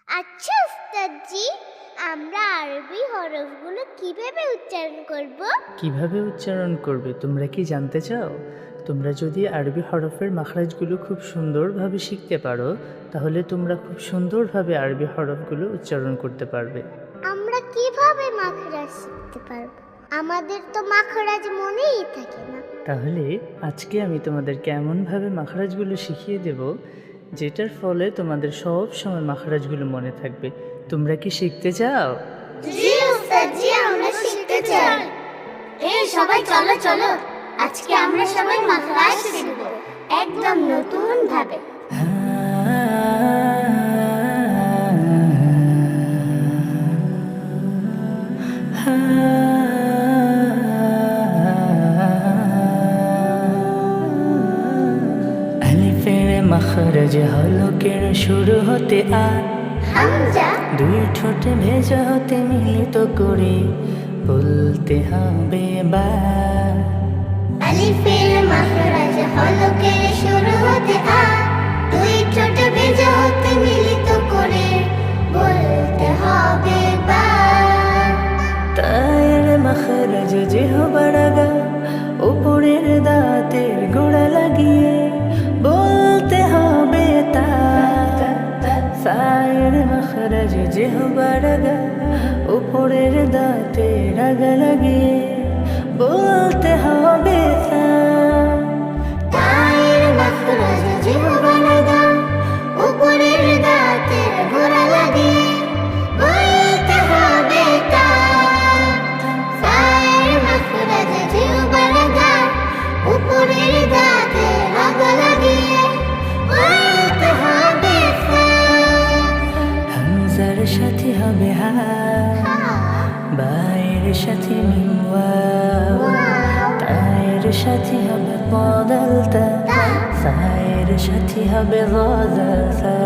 আচ্ছা উস্তাদজি, আমরা আরবি হরফগুলো কিভাবে উচ্চারণ করব? কিভাবে উচ্চারণ করবে তোমরা কি জানতে চাও? তোমরা যদি আরবি হরফের মাখরাজগুলো খুব সুন্দরভাবে শিখতে পারো, তাহলে তোমরা খুব সুন্দরভাবে আরবি হরফগুলো উচ্চারণ করতে পারবে। আমরা কিভাবে মাখরাজ শিখতে পারবো? আমাদের তো মাখরাজ মনেই থাকে না। তাহলে আজকে আমি তোমাদেরকে এমনভাবে মাখরাজগুলো শিখিয়ে দেব, যেটার ফলে তোমাদের সব সময় মাখরাজগুলো মনে থাকবে। তোমরা কি শিখতে চাও? জি উস্তাদজি, আমরা শিখতে চাই। এই সবাই চলো চলো, আজকে আমরা সবাই মাখরাজ শিখব একদম নতুন ভাবে। আলিফের মাখরাজ হলকের শুরু হতে হামজা দুই ঠোঁটে ভেজা হতে মিলিত করে বলতে হবে বা। আলিফের মাখরাজ হলকের শুরু হতে দুই ঠোঁট ভেজা হতে মিলিত করে বলতে হবে বা। তায়ের মাখরাজ জিহ্বার আগা উপরের দাঁতের গোড়া লাগিয়ে বলতে হবে তা। তায়ের মাখরাজ জিহ্বার আগা উপরের দাঁতের আগা লাগিয়ে বলতে হবে তা। তায়ের মাখরাজ জিহ্বার আগা উপরের দাঁতের গোড়া লাগিয়ে বলতে হবে তা। তায়ের মাখরাজ জিহ্বার আগা উপরের দাঁতের আগা লাগিয়ে বলতে হবে তা। হামজার সাথে হবে হা, বায়ের সাথে মিম ওয়াও, তায়ের সাথে হবে দাল তা, সায়ের সাথে হবে দাল সা।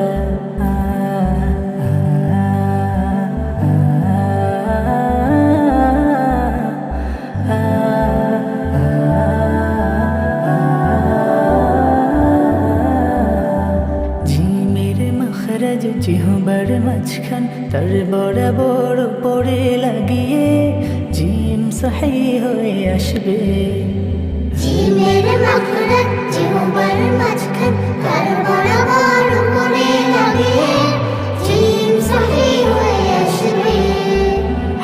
জিমের মাখরাজ জিহ্বার মাঝখান তার বরাবর উপরে লাগিয়ে জিম সহি হয়ে আসবে। জিমের মাখরাজ জিহ্বার মাঝখান তার বরাবর উপরে লাগিয়ে জিম সহি হয়ে আসবে।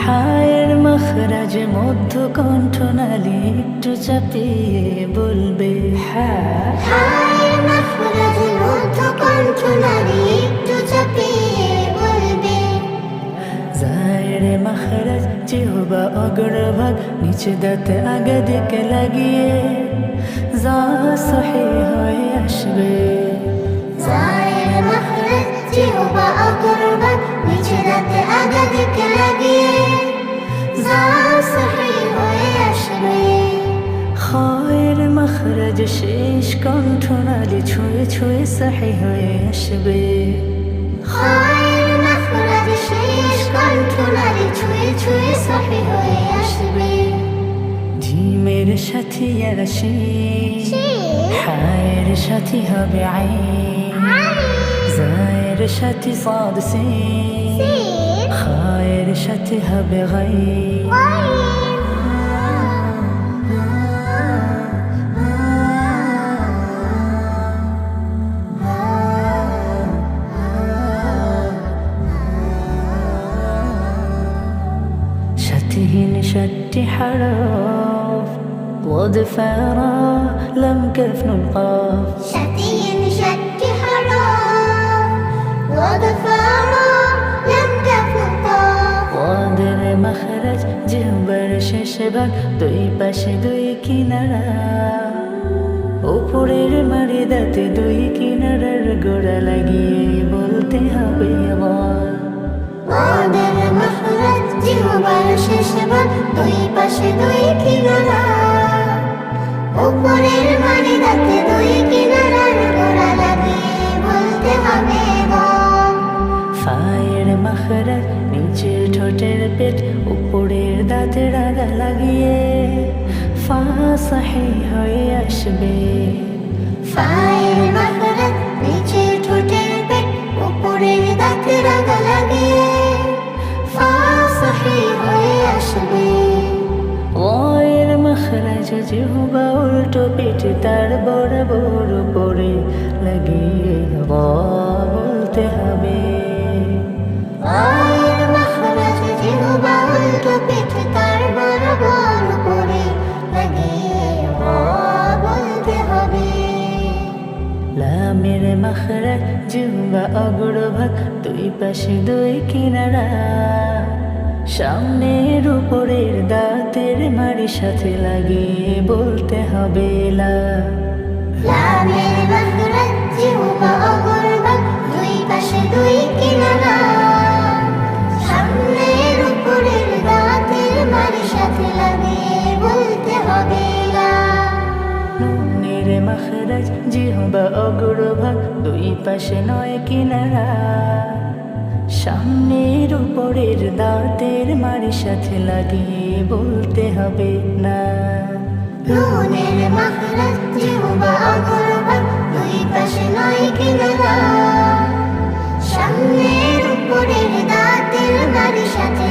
হায়ের মাখরাজ মধ্য কণ্ঠনালী একটু চাপিয়ে বলবে হা। হায়ের মাখরাজ মধ্য কণ্ঠনালী একটু চাপিয়ে বলবে। জায়ের মাখরাজ জিহ্বা অগ্রভাগ নিচে দাঁত আগা দিকে লাগিয়ে যা সহি হয়ে আসবে। জায়ের মাখরাজ জিহ্বা অগ্রভাগ নিচে দাঁতে আগা দিকে লাগিয়ে যা সহি হয়ে আসবে। খায়ের মাখরাজ শেষ কণ্ঠনালী ছুঁয়ে ছুঁয়ে সহি হয়ে আসবে। খায়ের মাখরাজ শেষ কণ্ঠনালী ছুঁয়ে ছুঁয়ে সহি হয়ে আসবে। জিমের সাথে আর শেষ, হায়ের সাথে হবে আইন, জায়ের সাথে সাদ সিন, খায়ের সাথে হবে গাইন। شتهن شت حرف ضد فارا لم كف نون قاف. شتين شت حرام وضفارا لم تكن طاف. ضادر مخرج জিহ্বার শেষ ভাগ দুই পাশে দুই কিনারা, উপরের মারি দাঁতে দুই কিনারার গোড়া লাগিয়ে বলতে হবে বল। ওদের মাখরাজ জিহ্বার শেষ ভাগ দুই পাশে দুই কিনারা, উপরের মারি দাঁতে দুই কিনারার গোড়া লাগিয়ে বলতে হবে বল। ফায়ের মাখরাজ নিচের ঠোঁটের পেট উপরের দাঁতের আগা লাগিয়ে ফা সহি হয়ে আসবে। ফায়ের মাখরাজ নিচের ঠোঁটের পেট উপরের দাঁতের আগা জিহ্বা উল্টো পিঠে তার বরাবর উপরে লাগিয়ে বলতে হবে। আয়ের মাখরাজ জিহ্বা উল্টো পিঠে তার বরাবর উপরে লাগিয়ে বলতে হবে। লামের মাখরাজ জিহ্বা অগ্রভাগ দুই পাশে দুই কিনারা, সামনের উপরের দাঁতের মাড়ির সাথে লাগিয়ে বলতে হবে লা। লামের মাখরাজ জিহ্বা অগ্রভাগ দুই পাশে দুই কিনারা, সামনের উপরের দাঁতের মাড়ির সাথে লাগিয়ে বলতে হবে লা। নুনের মাখরাজ জিহ্বা অগ্রভাগ দুই পাশে নয় কিনারা, সামনের উপরের দাঁতের মাড়ির সাথে লাগিয়ে বলতে হবে না। নুনের মাখরাজ জিহ্বা অগ্রভাগ দুই পাশে নয় কিনারা, সামনের উপরের দাঁতের মাড়ির সাথে